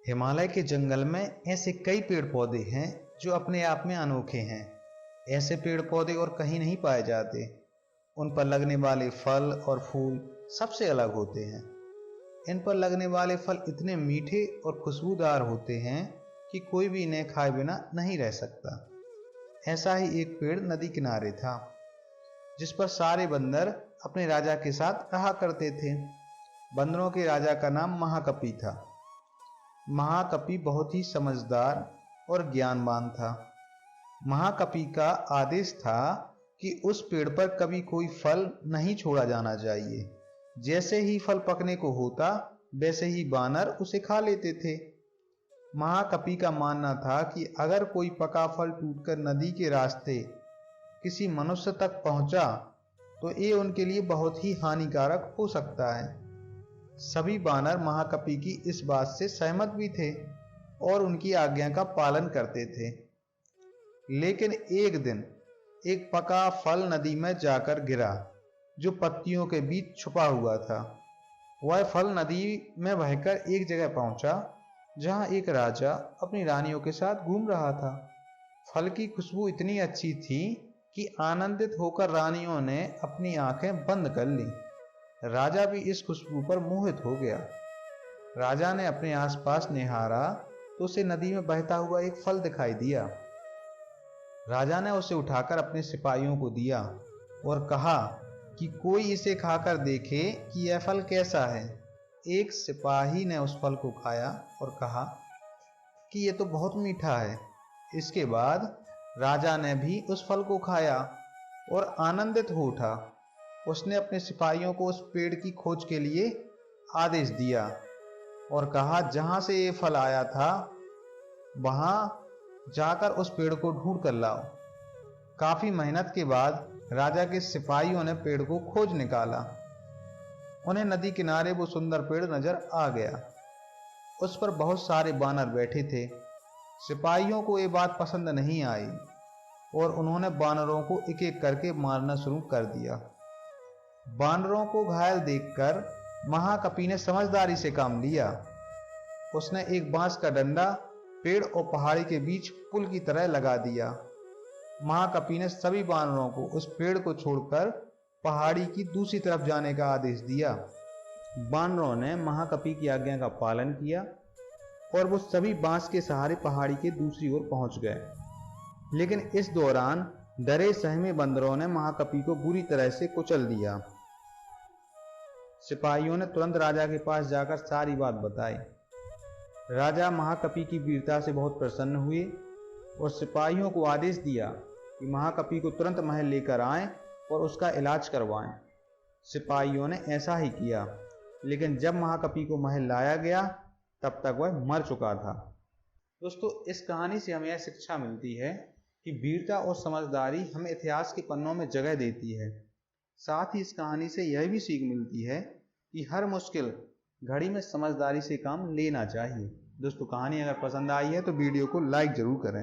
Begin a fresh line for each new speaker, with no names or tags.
हिमालय के जंगल में ऐसे कई पेड़ पौधे हैं जो अपने आप में अनोखे हैं। ऐसे पेड़ पौधे और कहीं नहीं पाए जाते। उन पर लगने वाले फल और फूल सबसे अलग होते हैं। इन पर लगने वाले फल इतने मीठे और खुशबूदार होते हैं कि कोई भी इन्हें खाए बिना नहीं रह सकता। ऐसा ही एक पेड़ नदी किनारे था, जिस पर सारे बंदर अपने राजा के साथ रहा करते थे। बंदरों के राजा का नाम महाकपि था। महाकपि बहुत ही समझदार और ज्ञानवान था। महाकपि का आदेश था कि उस पेड़ पर कभी कोई फल नहीं छोड़ा जाना चाहिए। जैसे ही फल पकने को होता, वैसे ही बानर उसे खा लेते थे। महाकपि का मानना था कि अगर कोई पका फल टूटकर नदी के रास्ते किसी मनुष्य तक पहुंचा तो ये उनके लिए बहुत ही हानिकारक हो सकता है। सभी बानर महाकपि की इस बात से सहमत भी थे और उनकी आज्ञा का पालन करते थे। लेकिन एक दिन एक पका फल नदी में जाकर गिरा, जो पत्तियों के बीच छुपा हुआ था। वह फल नदी में बहकर एक जगह पहुंचा, जहां एक राजा अपनी रानियों के साथ घूम रहा था। फल की खुशबू इतनी अच्छी थी कि आनंदित होकर रानियों ने अपनी आंखें बंद कर ली। राजा भी इस खुशबू पर मोहित हो गया। राजा ने अपने आसपास निहारा तो उसे नदी में बहता हुआ एक फल दिखाई दिया। राजा ने उसे उठाकर अपने सिपाहियों को दिया और कहा कि कोई इसे खाकर देखे कि यह फल कैसा है। एक सिपाही ने उस फल को खाया और कहा कि यह तो बहुत मीठा है। इसके बाद राजा ने भी उस फल को खाया और आनंदित हो उठा। उसने अपने सिपाहियों को उस पेड़ की खोज के लिए आदेश दिया और कहा, जहां से ये फल आया था वहां जाकर उस पेड़ को ढूंढ कर लाओ। काफी मेहनत के बाद राजा के सिपाहियों ने पेड़ को खोज निकाला। उन्हें नदी किनारे वो सुंदर पेड़ नजर आ गया। उस पर बहुत सारे बानर बैठे थे। सिपाहियों को ये बात पसंद नहीं आई और उन्होंने बानरों को एक एक करके मारना शुरू कर दिया। बानरों को घायल देखकर महाकपि ने समझदारी से काम लिया। उसने एक बांस का डंडा पेड़ और पहाड़ी के बीच पुल की तरह लगा दिया। महाकपि ने सभी बानरों को उस पेड़ को छोड़कर पहाड़ी की दूसरी तरफ जाने का आदेश दिया। बानरों ने महाकपि की आज्ञा का पालन किया और वो सभी बांस के सहारे पहाड़ी के दूसरी ओर पहुंच गए। लेकिन इस दौरान डरे सहमे बंदरों ने महाकपि को बुरी तरह से कुचल दिया। सिपाहियों ने तुरंत राजा के पास जाकर सारी बात बताई। राजा महाकपि की वीरता से बहुत प्रसन्न हुए और सिपाहियों को आदेश दिया कि महाकपि को तुरंत महल लेकर आएं और उसका इलाज करवाएं। सिपाहियों ने ऐसा ही किया, लेकिन जब महाकपि को महल लाया गया तब तक वह मर चुका था। दोस्तों, इस कहानी से हमें यह शिक्षा मिलती है कि वीरता और समझदारी हमें इतिहास के पन्नों में जगह देती है। साथ ही इस कहानी से यह भी सीख मिलती है कि हर मुश्किल घड़ी में समझदारी से काम लेना चाहिए। दोस्तों, कहानी अगर पसंद आई है तो वीडियो को लाइक जरूर करें।